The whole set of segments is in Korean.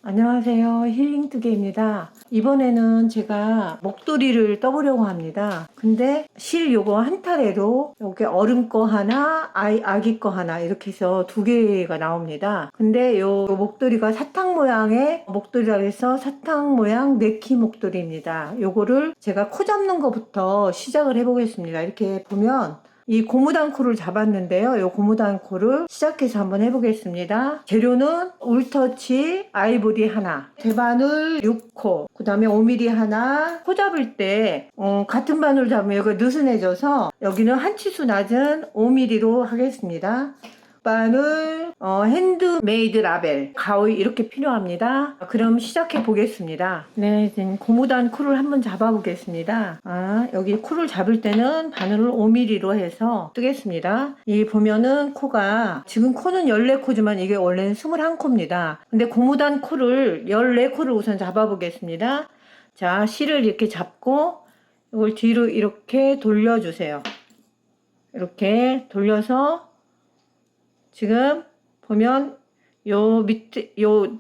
안녕하세요, 힐링투게입니다. 이번에는 제가 목도리를 떠보려고 합니다. 근데 실 요거 한 타래로 여기 어른 거 하나, 아기 거 하나 이렇게 해서 두 개가 나옵니다. 근데 요 목도리가 사탕 모양의 목도리라 해서 사탕 모양 네키 목도리입니다. 요거를 제가 코 잡는 것부터 시작을 해보겠습니다. 이렇게 보면 이 고무단코를 잡았는데요. 이 고무단코를 시작해서 한번 해보겠습니다. 재료는 울터치 아이보리 하나, 대바늘 6코, 그 다음에 5mm 하나. 코 잡을 때 같은 바늘 잡으면 여기가 느슨해져서 여기는 한 치수 낮은 5mm로 하겠습니다. 바늘, 핸드메이드 라벨, 가위 이렇게 필요합니다. 그럼 시작해 보겠습니다. 네, 지금 고무단 코를 한번 잡아 보겠습니다. 여기 코를 잡을 때는 바늘을 5mm로 해서 뜨겠습니다. 이 보면은 코가, 지금 코는 14코지만 이게 원래는 21코입니다. 근데 고무단 코를 14코를 우선 잡아 보겠습니다. 자, 실을 이렇게 잡고 이걸 뒤로 이렇게 돌려주세요. 이렇게 돌려서 지금 보면 요 밑에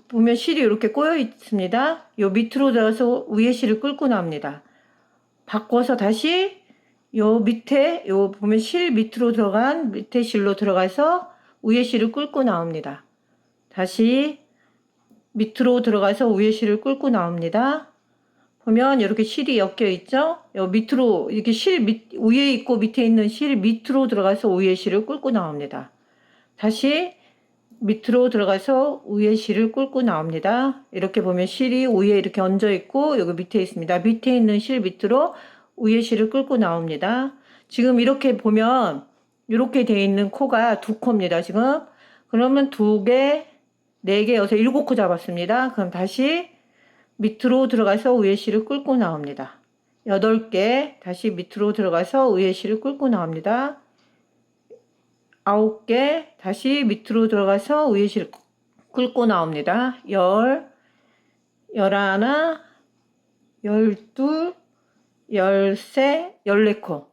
보면 실이 이렇게 꼬여 있습니다. 요 밑으로 들어서 위에 실을 끌고 나옵니다. 바꿔서 다시 요 밑에 보면 실 밑으로 들어간 밑에 실로 들어가서 위에 실을 끌고 나옵니다. 다시 밑으로 들어가서 위에 실을 끌고 나옵니다. 보면 이렇게 실이 엮여 있죠? 요 밑으로 이렇게 위에 있고 밑에 있는 실 밑으로 들어가서 위에 실을 끌고 나옵니다. 다시 밑으로 들어가서 위에 실을 끌고 나옵니다. 이렇게 보면 실이 위에 이렇게 얹어 있고 여기 밑에 있습니다. 밑에 있는 실 밑으로 위에 실을 끌고 나옵니다. 지금 이렇게 보면 이렇게 되어 있는 코가 2코입니다. 지금 그러면 2개, 4개, 6, 7코 잡았습니다. 그럼 다시 밑으로 들어가서 위에 실을 끌고 나옵니다. 8개 다시 밑으로 들어가서 위에 실을 끌고 나옵니다. 9개 다시 밑으로 들어가서 위에 실 끌고 나옵니다. 10, 11, 12, 13, 14코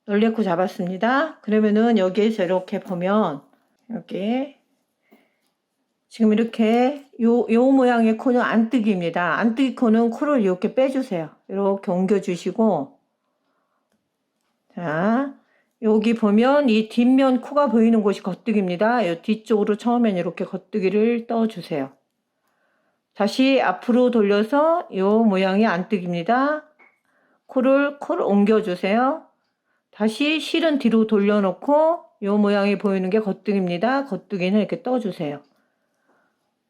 14코 잡았습니다. 그러면은 여기에서 이렇게 보면 이렇게 지금 이렇게 요 모양의 코는 안뜨기입니다. 안뜨기 코는 코를 이렇게 빼주세요. 이렇게 옮겨주시고, 자, 여기 보면 이 뒷면 코가 보이는 곳이 겉뜨기입니다. 이 뒤쪽으로 처음엔 이렇게 겉뜨기를 떠주세요. 다시 앞으로 돌려서 이 모양이 안뜨기입니다. 코를 옮겨주세요. 다시 실은 뒤로 돌려놓고 이 모양이 보이는 게 겉뜨기입니다. 겉뜨기는 이렇게 떠주세요.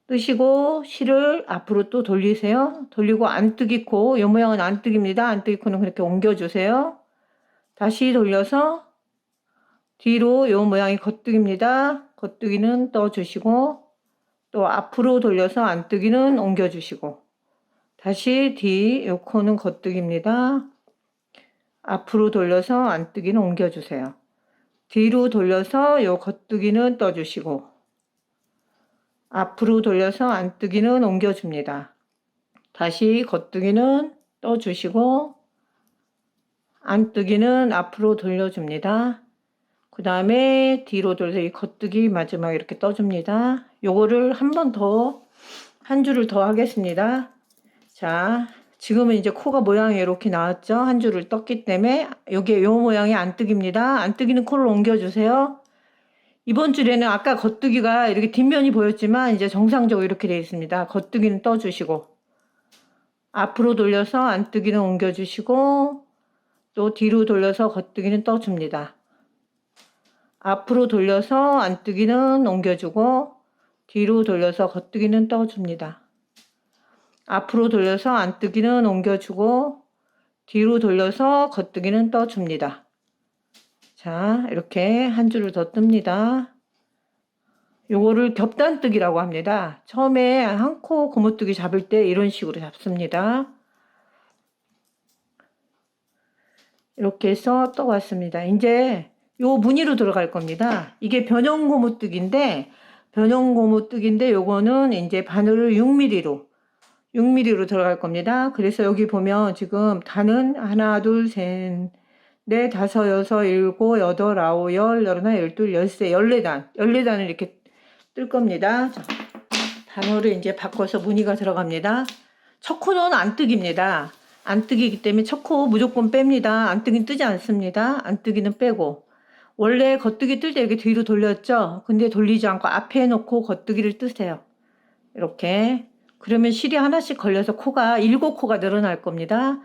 뜨시고 실을 앞으로 또 돌리세요. 돌리고 안뜨기 코, 이 모양은 안뜨기입니다. 안뜨기 코는 그렇게 옮겨주세요. 다시 돌려서 뒤로 요 모양이 겉뜨기입니다. 겉뜨기는 떠주시고 또 앞으로 돌려서 안뜨기는 옮겨주시고 다시 요 코는 겉뜨기입니다. 앞으로 돌려서 안뜨기는 옮겨주세요. 뒤로 돌려서 요 겉뜨기는 떠주시고 앞으로 돌려서 안뜨기는 옮겨줍니다. 다시 겉뜨기는 떠주시고 안뜨기는 앞으로 돌려줍니다. 그 다음에 뒤로 돌려서 이 겉뜨기 마지막에 이렇게 떠줍니다. 요거를 한 줄을 더 하겠습니다. 자, 지금은 이제 코가 모양이 이렇게 나왔죠. 한 줄을 떴기 때문에 여기에 요 모양이 안뜨기입니다. 안뜨기는 코를 옮겨주세요. 이번 줄에는 아까 겉뜨기가 이렇게 뒷면이 보였지만 이제 정상적으로 이렇게 되어 있습니다. 겉뜨기는 떠주시고 앞으로 돌려서 안뜨기는 옮겨주시고 또 뒤로 돌려서 겉뜨기는 떠줍니다. 앞으로 돌려서 안뜨기는 옮겨주고 뒤로 돌려서 겉뜨기는 떠줍니다. 앞으로 돌려서 안뜨기는 옮겨주고 뒤로 돌려서 겉뜨기는 떠줍니다. 자, 이렇게 한 줄을 더 뜹니다. 요거를 겹단뜨기라고 합니다. 처음에 한 코 고무뜨기 잡을 때 이런 식으로 잡습니다. 이렇게 해서 떠왔습니다. 이제 요 무늬로 들어갈 겁니다. 이게 변형 고무뜨기인데 요거는 이제 바늘을 6mm로 들어갈 겁니다. 그래서 여기 보면 지금 단은 하나, 둘, 셋, 네, 다섯, 여섯, 일곱, 여덟, 아홉, 열, 열하나, 열둘, 열세, 열네단. 열네단을 이렇게 뜰 겁니다. 자, 단어를 이제 바꿔서 무늬가 들어갑니다. 첫 코는 안 뜨기입니다. 안 뜨기이기 때문에 첫 코 무조건 뺍니다. 안 뜨긴 뜨지 않습니다. 안 뜨기는 빼고. 원래 겉뜨기 뜰 때 이렇게 뒤로 돌렸죠? 근데 돌리지 않고 앞에 놓고 겉뜨기를 뜨세요. 이렇게. 그러면 실이 하나씩 걸려서 코가 7코가 늘어날 겁니다.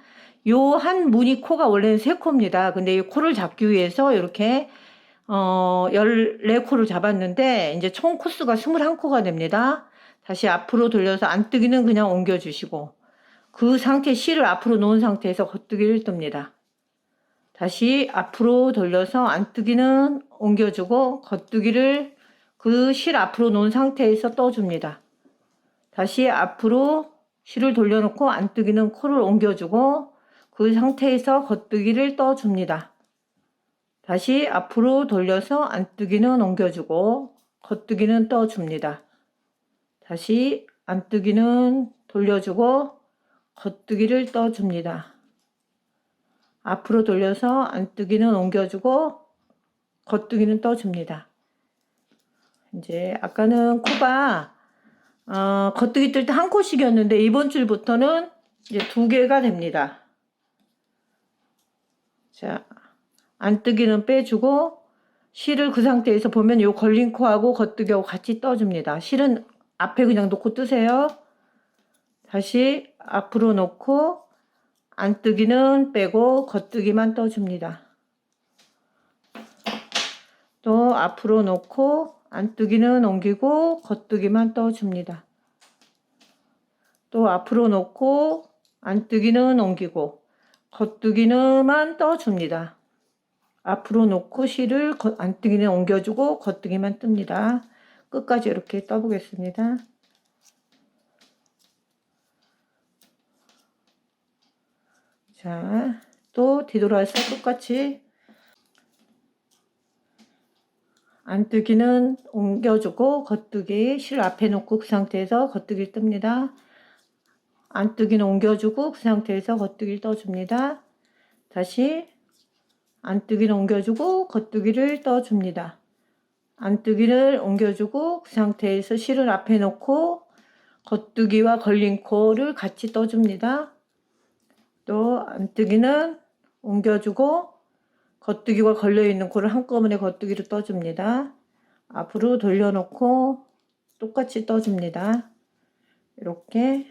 요 한 무늬 코가 원래는 3코입니다. 근데 이 코를 잡기 위해서 이렇게 14코를 잡았는데 이제 총 코수가 21코가 됩니다. 다시 앞으로 돌려서 안뜨기는 그냥 옮겨주시고 그 상태 실을 앞으로 놓은 상태에서 겉뜨기를 뜹니다. 다시 앞으로 돌려서 안뜨기는 옮겨주고 겉뜨기를 그 실 앞으로 놓은 상태에서 떠줍니다. 다시 앞으로 실을 돌려놓고 안뜨기는 코를 옮겨주고 그 상태에서 겉뜨기를 떠줍니다. 다시 앞으로 돌려서 안뜨기는 옮겨주고 겉뜨기는 떠줍니다. 다시 안뜨기는 돌려주고 겉뜨기를 떠줍니다. 앞으로 돌려서 안뜨기는 옮겨주고 겉뜨기는 떠줍니다. 이제 아까는 코가 겉뜨기 뜰 때 한 코씩이었는데 이번 줄부터는 이제 2개가 됩니다. 자, 안뜨기는 빼주고 실을 그 상태에서 보면 요 걸린 코하고 겉뜨기하고 같이 떠줍니다. 실은 앞에 그냥 놓고 뜨세요. 다시 앞으로 놓고 안뜨기는 빼고 겉뜨기만 떠줍니다. 또 앞으로 놓고 안뜨기는 옮기고 겉뜨기만 떠줍니다. 또 앞으로 놓고 안뜨기는 옮기고 겉뜨기는만 떠줍니다. 앞으로 놓고 실을 안뜨기는 옮겨주고 겉뜨기만 뜹니다. 끝까지 이렇게 떠보겠습니다. 자, 또 뒤돌아서 똑같이 안뜨기는 옮겨주고 겉뜨기 실 앞에 놓고 그 상태에서 겉뜨기를 뜹니다. 안뜨기는 옮겨주고 그 상태에서 겉뜨기를 떠줍니다. 다시 안뜨기를 옮겨주고 겉뜨기를 떠줍니다. 안뜨기를 옮겨주고 그 상태에서 실을 앞에 놓고 겉뜨기와 걸린 코를 같이 떠줍니다. 또 안뜨기는 옮겨주고 겉뜨기와 걸려있는 코를 한꺼번에 겉뜨기로 떠줍니다. 앞으로 돌려놓고 똑같이 떠줍니다. 이렇게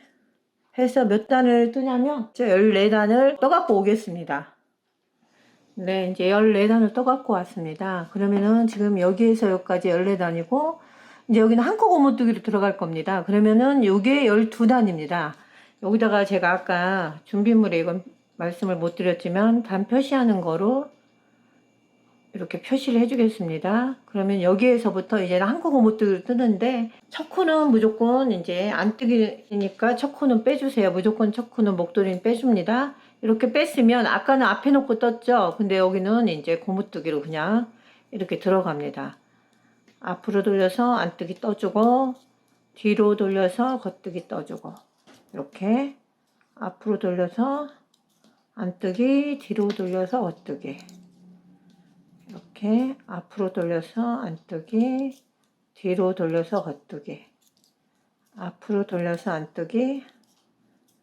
해서 몇 단을 뜨냐면 14단을 떠갖고 오겠습니다. 네, 이제 14단을 떠갖고 왔습니다. 그러면은 지금 여기에서 여기까지 14단이고 이제 여기는 한 코 고무뜨기로 들어갈 겁니다. 그러면은 요게 12단입니다. 여기다가 제가 아까 준비물에 이건 말씀을 못 드렸지만 단 표시하는 거로 이렇게 표시를 해주겠습니다. 그러면 여기에서부터 이제는 한 코 고무뜨기를 뜨는데 첫 코는 무조건 이제 안 뜨기니까 첫 코는 빼주세요. 무조건 첫 코는 목도리는 빼줍니다. 이렇게 뺐으면 아까는 앞에 놓고 떴죠. 근데 여기는 이제 고무뜨기로 그냥 이렇게 들어갑니다. 앞으로 돌려서 안뜨기 떠주고 뒤로 돌려서 겉뜨기 떠주고 이렇게 앞으로 돌려서 안뜨기 뒤로 돌려서 겉뜨기 이렇게 앞으로 돌려서 안뜨기 뒤로 돌려서 겉뜨기 앞으로 돌려서 안뜨기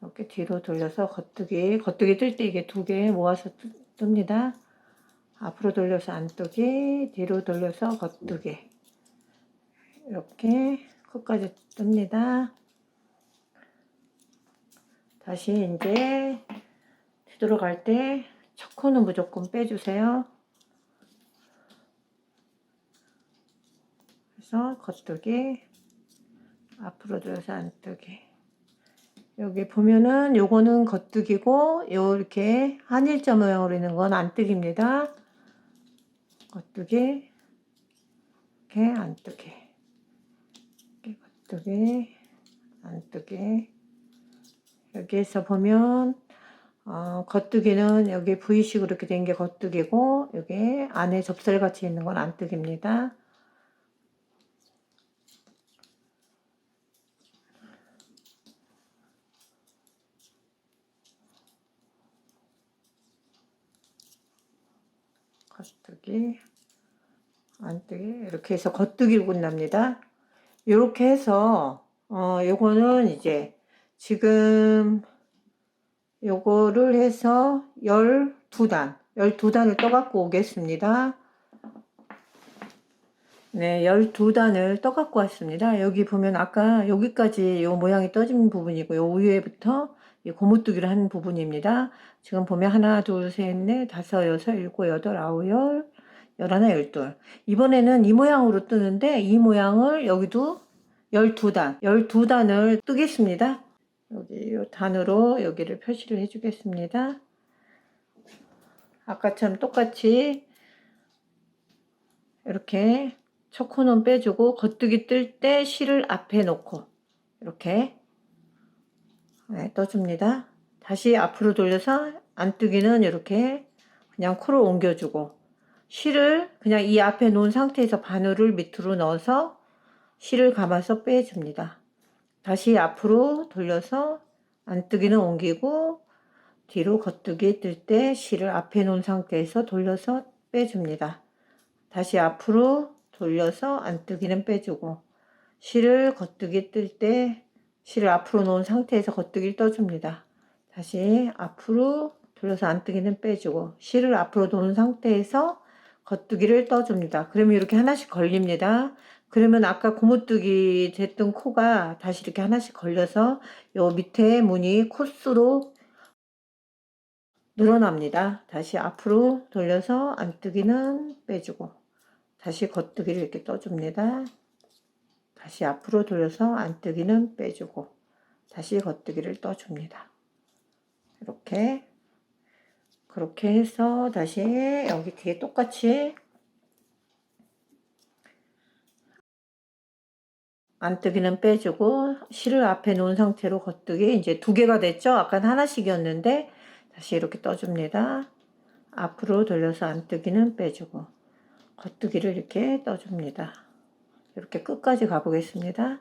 이렇게 뒤로 돌려서 겉뜨기 뜰 때 이게 2개 모아서 뜹니다. 앞으로 돌려서 안뜨기 뒤로 돌려서 겉뜨기 이렇게 끝까지 뜹니다. 다시 이제 뒤돌아갈 때 첫 코는 무조건 빼주세요. 그래서 겉뜨기 앞으로 돌려서 안뜨기 여기 보면은 요거는 겉뜨기고 요렇게 한일자 모양으로 있는 건 안뜨기입니다. 겉뜨기 이렇게 안뜨기 이렇게 겉뜨기 안뜨기 여기에서 보면 겉뜨기는 여기 V식으로 이렇게 된 게 겉뜨기고 여기 안에 접살같이 있는 건 안뜨기입니다. 겉뜨기, 안뜨기 이렇게 해서 겉뜨기를 끝납니다. 이렇게 해서 요거는 이제 지금 요거를 해서 12단을 떠 갖고 오겠습니다. 네, 12단을 떠 갖고 왔습니다. 여기 보면 아까 여기까지 요 모양이 떠진 부분이고 요 위에부터 이 고무뜨기를 한 부분입니다. 지금 보면 하나, 둘, 셋, 넷, 다섯, 여섯, 일곱, 여덟, 아홉, 열, 열하나, 열둘. 이번에는 이 모양으로 뜨는데 이 모양을 여기도 12단을 뜨겠습니다. 여기 요 단으로 여기를 표시를 해 주겠습니다. 아까처럼 똑같이 이렇게 첫 코는 빼주고 겉뜨기 뜰 때 실을 앞에 놓고 이렇게 떠줍니다. 다시 앞으로 돌려서 안뜨기는 이렇게 그냥 코를 옮겨주고 실을 그냥 이 앞에 놓은 상태에서 바늘을 밑으로 넣어서 실을 감아서 빼줍니다. 다시 앞으로 돌려서 안뜨기는 옮기고 뒤로 겉뜨기 뜰 때 실을 앞에 놓은 상태에서 돌려서 빼줍니다. 다시 앞으로 돌려서 안뜨기는 빼주고 실을 겉뜨기 뜰 때 실을 앞으로 놓은 상태에서 겉뜨기를 떠줍니다. 다시 앞으로 돌려서 안뜨기는 빼주고 실을 앞으로 놓은 상태에서 겉뜨기를 떠줍니다. 그러면 이렇게 하나씩 걸립니다. 그러면 아까 고무뜨기 됐던 코가 다시 이렇게 하나씩 걸려서 요 밑에 무늬 코스로 늘어납니다. 다시 앞으로 돌려서 안뜨기는 빼주고 다시 겉뜨기를 이렇게 떠줍니다. 다시 앞으로 돌려서 안뜨기는 빼주고 다시 겉뜨기를 떠줍니다. 이렇게 그렇게 해서 다시 여기 뒤에 똑같이 안뜨기는 빼주고 실을 앞에 놓은 상태로 겉뜨기 이제 두 개가 됐죠. 아까는 하나씩이었는데 다시 이렇게 떠줍니다. 앞으로 돌려서 안뜨기는 빼주고 겉뜨기를 이렇게 떠줍니다. 이렇게 끝까지 가보겠습니다.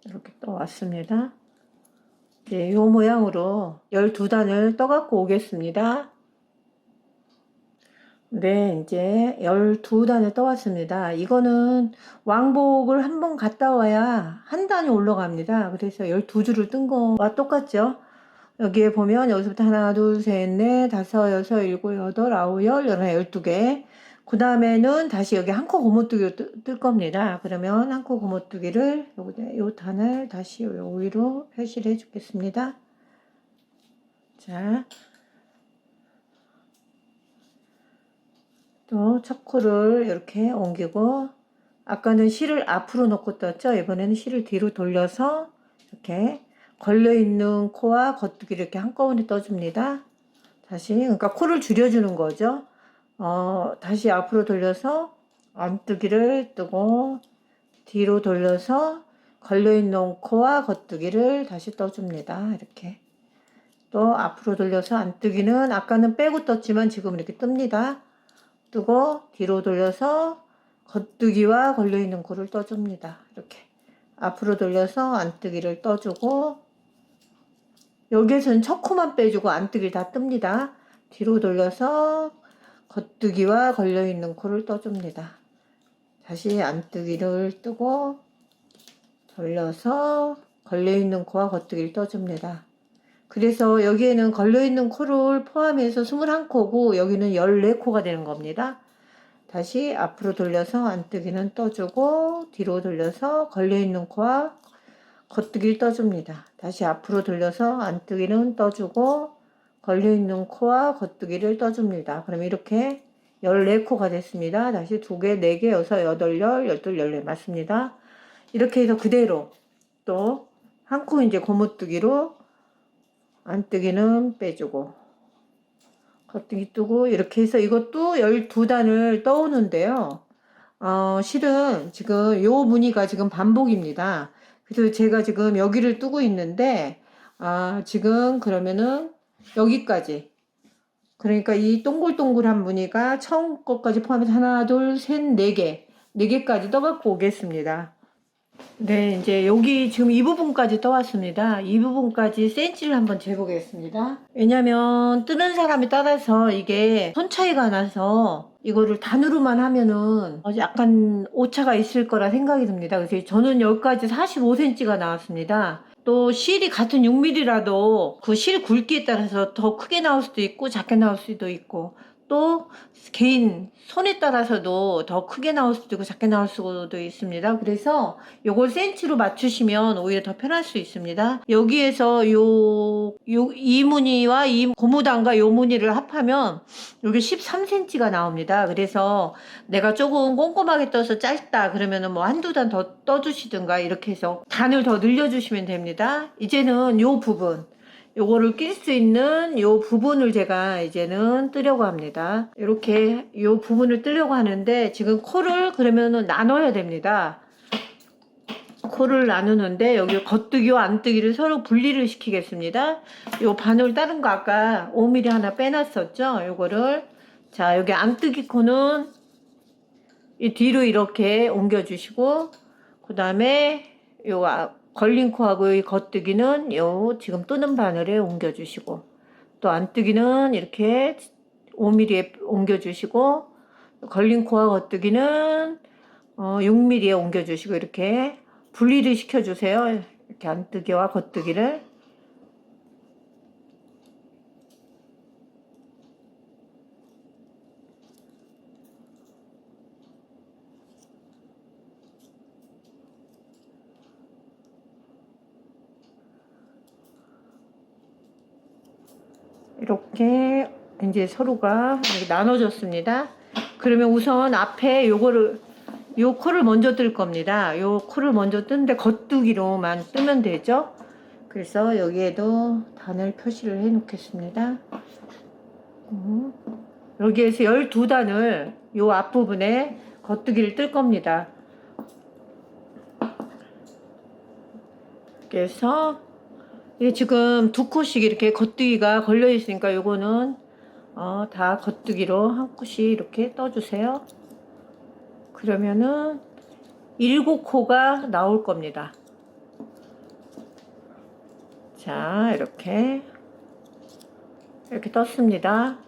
이렇게 떠왔습니다. 이제 이 모양으로 12단을 떠갖고 오겠습니다. 네, 이제 12단을 떠왔습니다. 이거는 왕복을 한 번 갔다 와야 한 단이 올라갑니다. 그래서 12줄을 뜬 거와 똑같죠. 여기에 보면 여기서부터 하나, 둘, 셋, 넷, 다섯, 여섯, 일곱, 여덟, 아홉, 열, 열하나, 12개. 그 다음에는 다시 여기 한 코 고무뜨기로 뜰 겁니다. 그러면 한 코 고무뜨기를 요 단을 다시 요 위로 표시를 해 주겠습니다. 자, 또 첫 코를 이렇게 옮기고 아까는 실을 앞으로 놓고 떴죠. 이번에는 실을 뒤로 돌려서 이렇게 걸려있는 코와 겉뜨기를 이렇게 한꺼번에 떠줍니다. 다시 그러니까 코를 줄여주는 거죠. 다시 앞으로 돌려서 안뜨기를 뜨고 뒤로 돌려서 걸려있는 코와 겉뜨기를 다시 떠줍니다. 이렇게 또 앞으로 돌려서 안뜨기는 아까는 빼고 떴지만 지금 이렇게 뜹니다. 뜨고 뒤로 돌려서 겉뜨기와 걸려있는 코를 떠줍니다. 이렇게 앞으로 돌려서 안뜨기를 떠주고 여기에서는 첫 코만 빼주고 안뜨기를 다 뜹니다. 뒤로 돌려서 겉뜨기와 걸려있는 코를 떠줍니다. 다시 안뜨기를 뜨고 돌려서 걸려있는 코와 겉뜨기를 떠줍니다. 그래서 여기에는 걸려있는 코를 포함해서 21코고 여기는 14코가 되는 겁니다. 다시 앞으로 돌려서 안뜨기는 떠주고 뒤로 돌려서 걸려있는 코와 겉뜨기를 떠줍니다. 다시 앞으로 돌려서 안뜨기는 떠주고 걸려있는 코와 겉뜨기를 떠줍니다. 그럼 이렇게 14코가 됐습니다. 다시 2개, 4개, 6, 8, 10, 12, 14 맞습니다. 이렇게 해서 그대로 또 한 코 이제 고무뜨기로 안뜨기는 빼주고 겉뜨기 뜨고 이렇게 해서 이것도 12단을 떠오는데요. 실은 지금 요 무늬가 지금 반복입니다. 그래서 제가 지금 여기를 뜨고 있는데 지금 그러면은 여기까지 그러니까 이 동글동글한 무늬가 처음 것까지 포함해서 하나, 둘, 셋, 네 개. 네 개까지 떠갖고 오겠습니다. 네, 이제 여기 지금 이 부분까지 떠왔습니다. 이 부분까지 센치를 한번 재보겠습니다. 왜냐면 뜨는 사람에 따라서 이게 손 차이가 나서 이거를 단으로만 하면은 약간 오차가 있을 거라 생각이 듭니다. 그래서 저는 여기까지 45cm가 나왔습니다. 또 실이 같은 6mm라도 그 실 굵기에 따라서 더 크게 나올 수도 있고 작게 나올 수도 있고, 또 개인 손에 따라서도 더 크게 나올 수도 있고 작게 나올 수도 있습니다. 그래서 요걸 센치로 맞추시면 오히려 더 편할 수 있습니다. 여기에서 이 무늬와 이 고무단과 요 무늬를 합하면 여기 13cm가 나옵니다. 그래서 내가 조금 꼼꼼하게 떠서 짧다 그러면은 뭐 한두 단 더 떠주시든가 이렇게 해서 단을 더 늘려주시면 됩니다. 이제는 요 부분, 요거를 낄 수 있는 요 부분을 제가 이제는 뜨려고 합니다. 이렇게 요 부분을 뜨려고 하는데 지금 코를 그러면은 나눠야 됩니다. 코를 나누는데 여기 겉뜨기와 안뜨기를 서로 분리를 시키겠습니다. 요 바늘 다른 거 아까 5mm 하나 빼놨었죠? 요거를, 자, 여기 안뜨기 코는 이 뒤로 이렇게 옮겨주시고, 그 다음에 요 걸린 코하고 이 겉뜨기는 요 지금 뜨는 바늘에 옮겨주시고, 또 안뜨기는 이렇게 5mm에 옮겨주시고, 걸린 코와 겉뜨기는 6mm에 옮겨주시고, 이렇게 분리를 시켜주세요. 이렇게 안뜨기와 겉뜨기를. 이렇게 이제 서로가 이렇게 나눠졌습니다. 그러면 우선 앞에 요거를, 요 코를 먼저 뜰 겁니다. 요 코를 먼저 뜨는데 겉뜨기로만 뜨면 되죠. 그래서 여기에도 단을 표시를 해 놓겠습니다. 여기에서 12단을 요 앞부분에 겉뜨기를 뜰 겁니다. 그래서 이게 지금 두 코씩 이렇게 겉뜨기가 걸려 있으니까 요거는 다 겉뜨기로 한 코씩 이렇게 떠주세요. 그러면은 7코가 나올 겁니다. 자, 이렇게 떴습니다.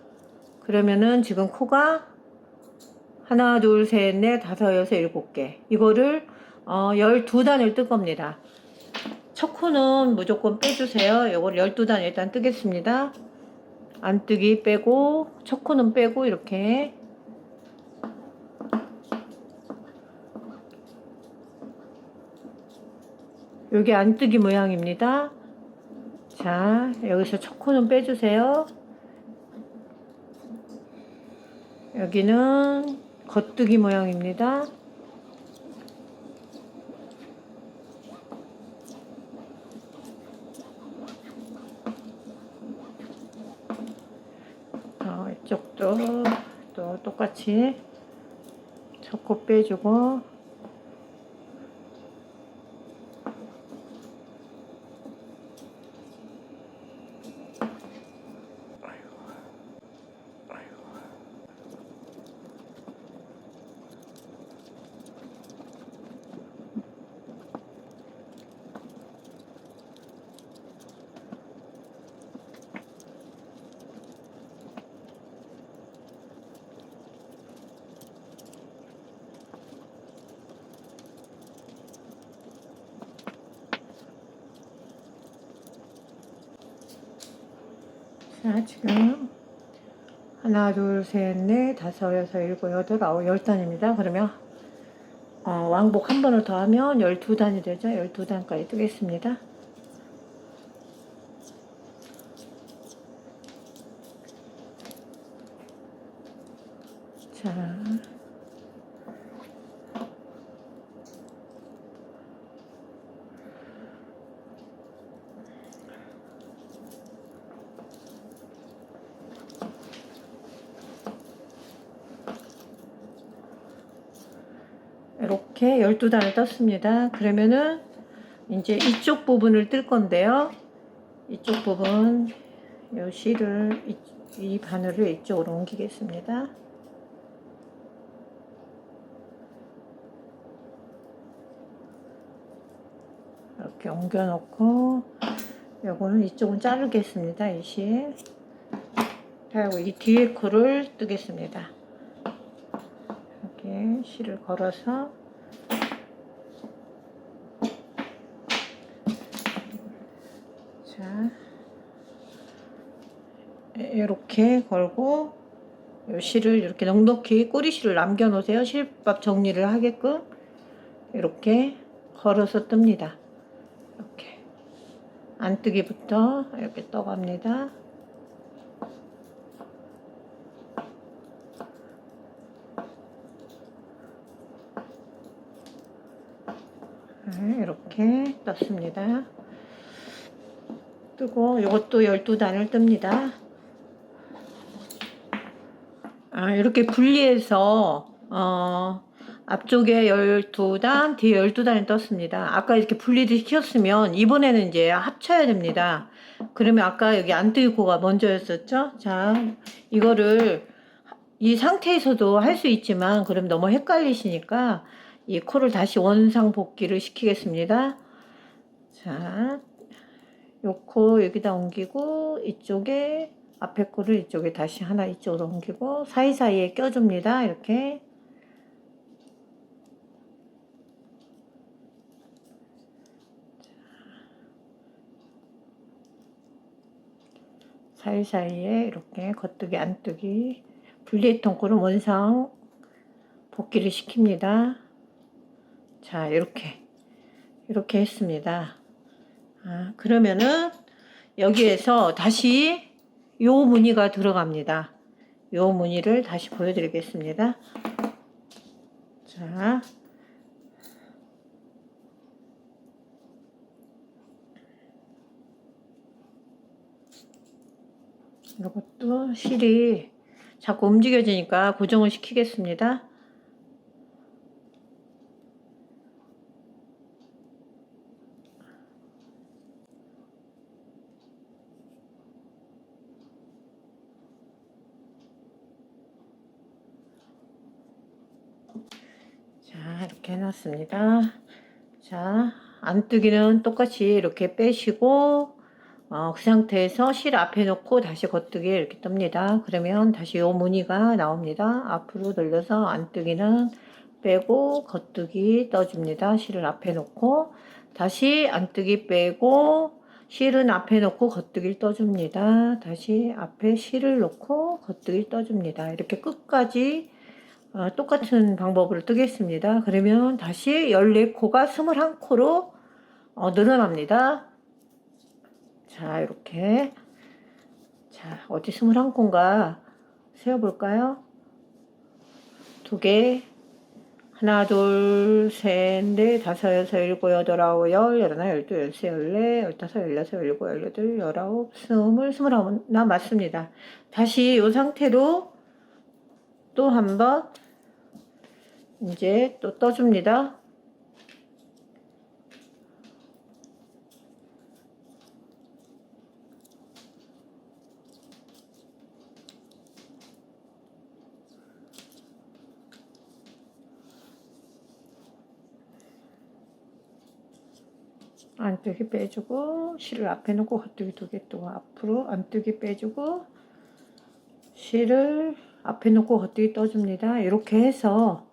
그러면은 지금 코가 하나, 둘, 셋, 넷, 다섯, 여섯, 7개. 이거를 12단을 뜰 겁니다. 첫 코는 무조건 빼주세요. 이걸 12단 일단 뜨겠습니다. 안뜨기 빼고, 첫 코는 빼고, 이렇게. 여기 안뜨기 모양입니다. 자, 여기서 첫 코는 빼주세요. 여기는 겉뜨기 모양입니다. 이쪽도 또 똑같이 첫 코 빼주고, 자, 지금 하나, 둘, 셋, 넷, 다섯, 여섯, 일곱, 여덟, 아홉, 10단입니다. 그러면 왕복 한 번을 더 하면 12단이 되죠. 12단까지 뜨겠습니다. 자, 이렇게 12단을 떴습니다. 그러면은 이제 이쪽 부분을 뜰 건데요. 이쪽 부분, 요 실을 이 바늘을 이쪽으로 옮기겠습니다. 이렇게 옮겨 놓고 요거는 이쪽은 자르겠습니다. 이 실. 그리고 이 뒤에 코를 뜨겠습니다. 이렇게 실을 걸어서 자 이렇게 걸고 요 실을 이렇게 넉넉히 꼬리실을 남겨 놓으세요. 실밥 정리를 하게끔 이렇게 걸어서 뜹니다. 이렇게 안뜨기부터 이렇게 떠갑니다. 이렇게 떴습니다. 뜨고 이것도 12단을 뜹니다. 이렇게 분리해서 앞쪽에 12단, 뒤에 12단이 떴습니다. 아까 이렇게 분리를 시켰으면 이번에는 이제 합쳐야 됩니다. 그러면 아까 여기 안뜨기 코가 먼저였었죠? 자, 이거를 이 상태에서도 할 수 있지만 그럼 너무 헷갈리시니까 이 코를 다시 원상 복귀를 시키겠습니다. 자, 요 코 여기다 옮기고 이쪽에 앞에 코를 이쪽에 다시 하나 이쪽으로 옮기고 사이사이에 껴줍니다. 이렇게 사이사이에 이렇게 겉뜨기 안뜨기 분리했던 코를 원상 복귀를 시킵니다. 자, 이렇게 했습니다. 그러면은 여기에서 다시 요 무늬가 들어갑니다. 요 무늬를 다시 보여드리겠습니다. 자, 이것도 실이 자꾸 움직여지니까 고정을 시키겠습니다. 자, 이렇게 해놨습니다. 자, 안뜨기는 똑같이 이렇게 빼시고 그 상태에서 실 앞에 놓고 다시 겉뜨기 이렇게 뜹니다. 그러면 다시 요 무늬가 나옵니다. 앞으로 돌려서 안뜨기는 빼고 겉뜨기 떠줍니다. 실을 앞에 놓고 다시 안뜨기 빼고 실은 앞에 놓고 겉뜨기를 떠줍니다. 다시 앞에 실을 놓고 겉뜨기를 떠줍니다. 이렇게 끝까지 똑같은 방법으로 뜨겠습니다. 그러면 다시 14코가 21코로 늘어납니다. 자, 이렇게. 자, 어디 21코인가 세어볼까요? 두 개. 하나, 둘, 셋, 넷, 다섯, 여섯, 일곱, 여덟, 아홉, 열, 열하나, 열둘, 열세, 열네, 열다섯, 열여섯, 열일곱, 열여덟, 열아홉, 스물, 스물아홉 맞습니다. 다시 이 상태로 또 한번 이제 또 떠줍니다. 안뜨기 빼주고 실을 앞에 놓고 겉뜨기 두 개 또 앞으로 안뜨기 빼주고 실을 앞에 놓고 겉뜨기 떠줍니다. 이렇게 해서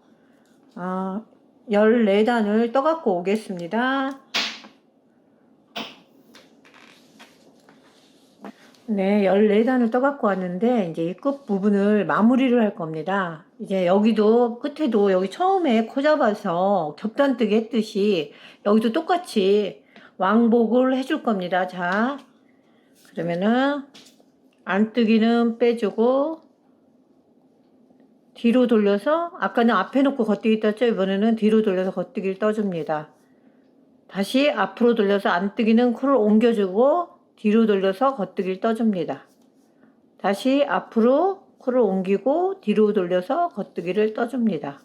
14단을 떠갖고 오겠습니다. 네, 14단을 떠갖고 왔는데 이제 이 끝 부분을 마무리를 할 겁니다. 이제 여기도 끝에도 여기 처음에 코 잡아서 겹단뜨기 했듯이 여기도 똑같이 왕복을 해줄 겁니다. 자, 그러면은 안뜨기는 빼주고 뒤로 돌려서 아까는 앞에 놓고 겉뜨기 떴죠. 이번에는 뒤로 돌려서 겉뜨기를 떠줍니다. 다시 앞으로 돌려서 안뜨기는 코를 옮겨주고 뒤로 돌려서 겉뜨기를 떠줍니다. 다시 앞으로 코를 옮기고 뒤로 돌려서 겉뜨기를 떠줍니다.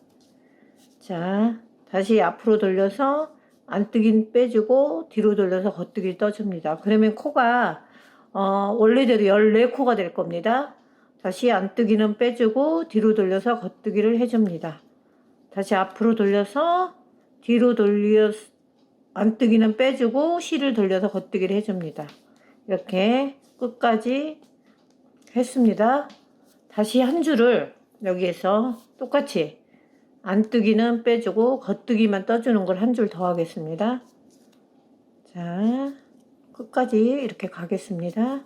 자, 다시 앞으로 돌려서 안뜨기는 빼주고 뒤로 돌려서 겉뜨기를 떠줍니다. 그러면 코가 원래대로 14코가 될 겁니다. 다시 안뜨기는 빼주고 뒤로 돌려서 겉뜨기를 해줍니다. 다시 앞으로 돌려서 뒤로 돌려 안뜨기는 빼주고 실을 돌려서 겉뜨기를 해줍니다. 이렇게 끝까지 했습니다. 다시 한 줄을 여기에서 똑같이 안뜨기는 빼주고 겉뜨기만 떠주는 걸 한 줄 더 하겠습니다. 자, 끝까지 이렇게 가겠습니다.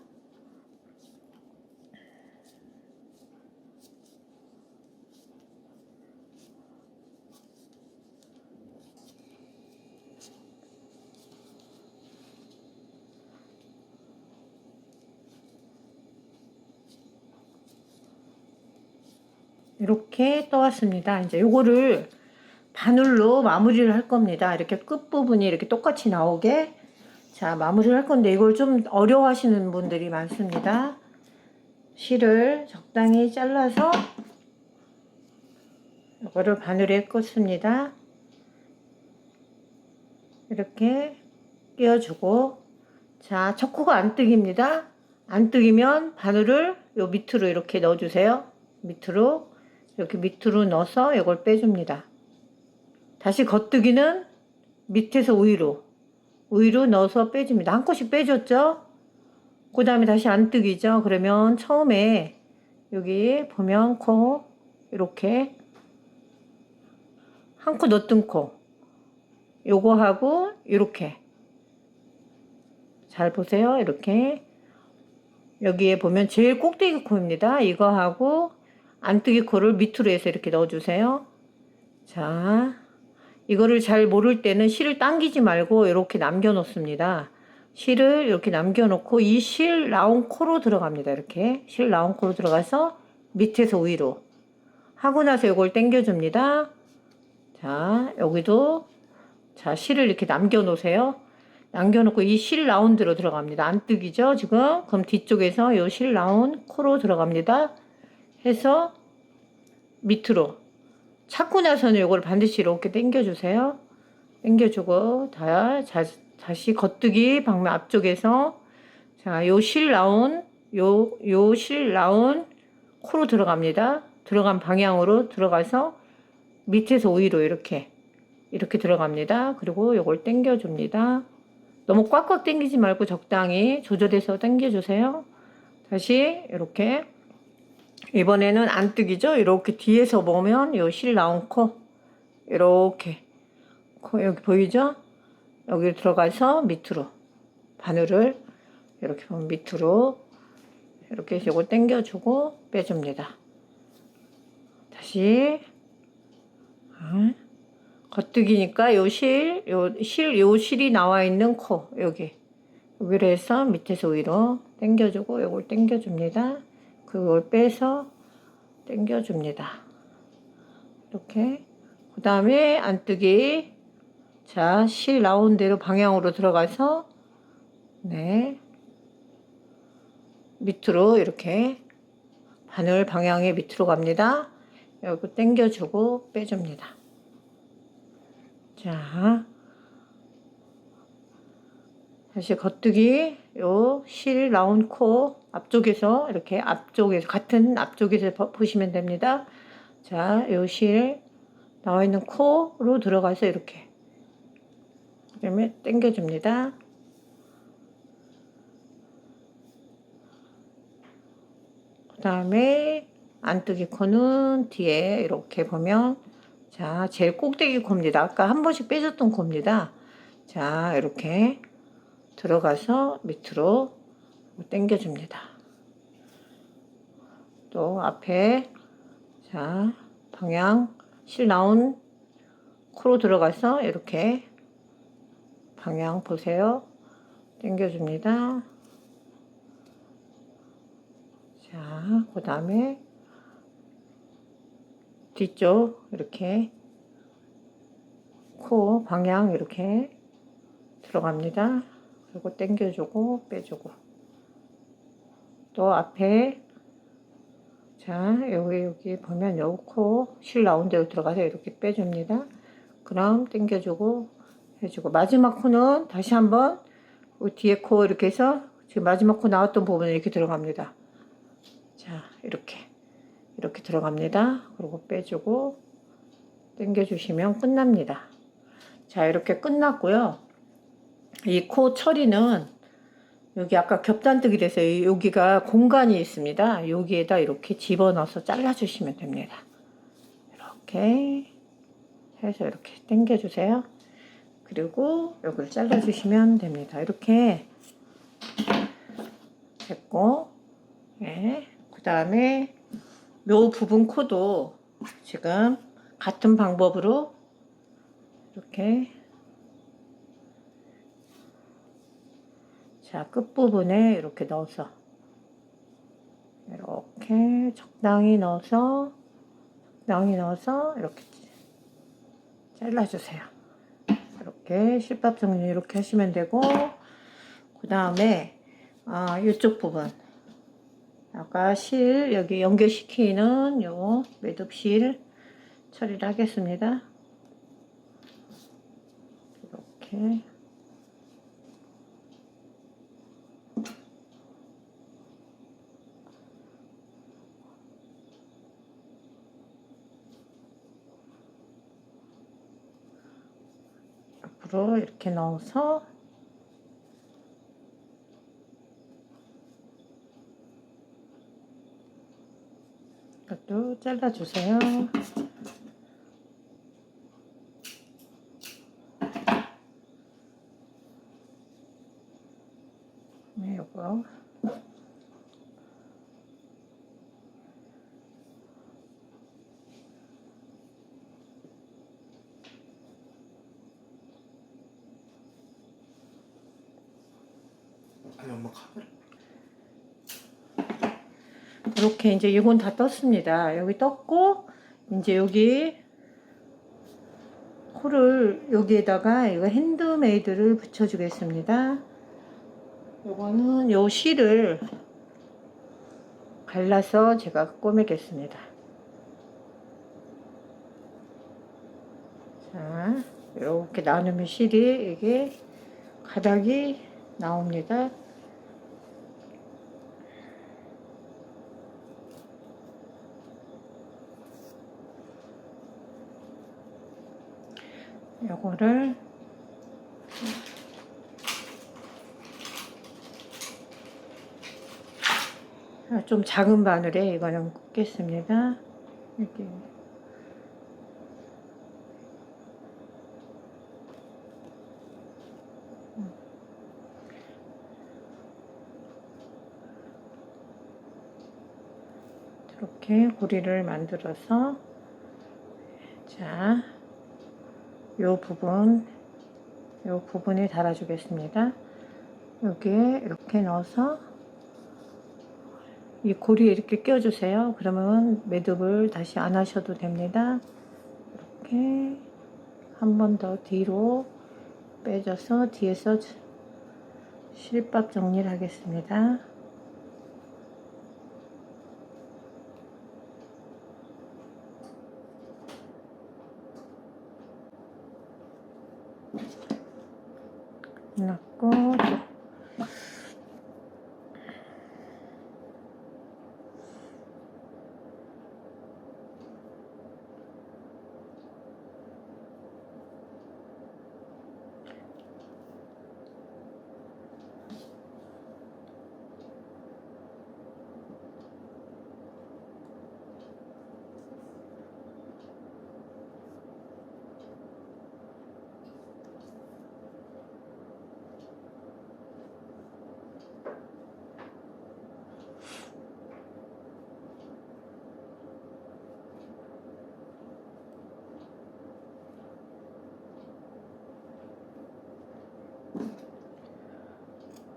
이렇게 떠왔습니다. 이제 요거를 바늘로 마무리를 할 겁니다. 이렇게 끝부분이 이렇게 똑같이 나오게. 자, 마무리를 할 건데 이걸 좀 어려워하시는 분들이 많습니다. 실을 적당히 잘라서 이거를 바늘에 꽂습니다. 이렇게 끼워주고, 자, 첫 코가 안뜨기입니다. 안뜨기면 바늘을 요 밑으로 이렇게 넣어주세요. 밑으로 이렇게 밑으로 넣어서 이걸 빼줍니다. 다시 겉뜨기는 밑에서 위로 넣어서 빼줍니다. 한 코씩 빼줬죠? 그 다음에 다시 안뜨기죠. 그러면 처음에 여기 보면 코 이렇게 한 코 넣었던 코 요거 하고 이렇게 잘 보세요. 이렇게 여기에 보면 제일 꼭대기 코입니다. 이거 하고 안뜨기 코를 밑으로 해서 이렇게 넣어주세요. 자, 이거를 잘 모를 때는 실을 당기지 말고 이렇게 남겨 놓습니다. 실을 이렇게 남겨 놓고 이 실 나온 코로 들어갑니다. 이렇게 실 나온 코로 들어가서 밑에서 위로 하고 나서 이걸 당겨 줍니다. 자, 여기도 자, 실을 이렇게 남겨 놓으세요. 남겨 놓고 이 실 나온 데로 들어갑니다. 안뜨기죠 지금. 그럼 뒤쪽에서 이 실 나온 코로 들어갑니다. 해서 밑으로 찾고 나서는 이걸 반드시 이렇게 당겨주세요. 당겨주고 다시 겉뜨기 방면 앞쪽에서 자, 요 실 나온 요 실 나온 코로 들어갑니다. 들어간 방향으로 들어가서 밑에서 위로 이렇게 들어갑니다. 그리고 요걸 당겨줍니다. 너무 꽉꽉 당기지 말고 적당히 조절해서 당겨주세요. 다시 이렇게 이번에는 안뜨기죠. 이렇게 뒤에서 보면 요 실 나온 코 이렇게 코 여기 보이죠? 여기 들어가서 밑으로 바늘을 이렇게 보면 밑으로 이렇게 해서 이걸 당겨주고 빼줍니다. 다시 겉뜨기니까 요 실이 나와 있는 코 여기로 해서 밑에서 위로 당겨주고 요걸 당겨줍니다. 그걸 빼서 당겨줍니다. 이렇게 그 다음에 안뜨기 자, 실 나온 대로 방향으로 들어가서 네 밑으로 이렇게 바늘 방향에 밑으로 갑니다. 여기 당겨주고 빼줍니다. 자, 다시 겉뜨기 요 실 나온 코 앞쪽에서 이렇게 같은 앞쪽에서 보시면 됩니다. 자, 요 실 나와 있는 코로 들어가서 이렇게 그다음에 당겨줍니다. 그 다음에 안뜨기 코는 뒤에 이렇게 보면 자, 제일 꼭대기 코입니다. 아까 한 번씩 빼줬던 코입니다. 자, 이렇게 들어가서 밑으로 당겨줍니다. 또 앞에 자, 방향 실 나온 코로 들어가서 이렇게 방향 보세요. 당겨줍니다. 자, 그 다음에 뒤쪽 이렇게 코 방향 이렇게 들어갑니다. 그리고 당겨주고 빼주고 또 앞에 자, 여기 보면 요 코 실 나온 대로 들어가서 이렇게 빼줍니다. 그럼 당겨주고 해주고 마지막 코는 다시 한번 뒤에 코 이렇게 해서 지금 마지막 코 나왔던 부분에 이렇게 들어갑니다. 자, 이렇게 들어갑니다. 그리고 빼주고 당겨주시면 끝납니다. 자, 이렇게 끝났고요. 이 코 처리는 여기 아까 겹단뜨기 돼서 여기가 공간이 있습니다. 여기에다 이렇게 집어넣어서 잘라주시면 됩니다. 이렇게 해서 이렇게 당겨주세요. 그리고 여기를 잘라주시면 됩니다. 이렇게 됐고, 네. 그 다음에 요 부분 코도 지금 같은 방법으로 이렇게 자, 끝부분에 이렇게 넣어서 이렇게 적당히 넣어서 이렇게 잘라주세요. 이렇게 실밥 정리 이렇게 하시면 되고, 그 다음에 이쪽 부분 아까 실 여기 연결시키는 요 매듭실 처리를 하겠습니다. 이렇게 옆으로 이렇게 넣어서 이것도 잘라주세요. 네, 요거 아니 엄마 카메라 이렇게 이제 이건 다 떴습니다. 여기 떴고 이제 여기 코를 여기에다가 이거 핸드메이드를 붙여주겠습니다. 요거는 요 실을 갈라서 제가 꼬매겠습니다. 자, 이렇게 나누면 실이 이게 가닥이 나옵니다. 요거를 좀 작은 바늘에 이거는 꽂겠습니다. 이렇게 이렇게 고리를 만들어서 자, 요 부분에 달아주겠습니다. 여기에 이렇게 넣어서 이 고리에 이렇게 껴주세요. 그러면 매듭을 다시 안 하셔도 됩니다. 이렇게 한 번 더 뒤로 빼줘서 뒤에서 실밥 정리를 하겠습니다. 끝났고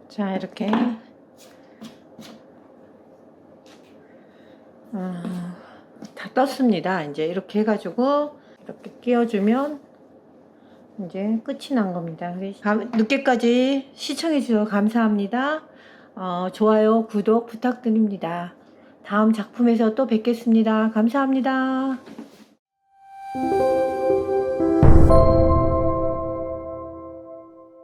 자, 이렇게 다 떴습니다. 이제 이렇게 해가지고 이렇게 끼워주면 이제 끝이 난 겁니다. 늦게까지 시청해 주셔서 감사합니다. 좋아요, 구독 부탁드립니다. 다음 작품에서 또 뵙겠습니다. 감사합니다.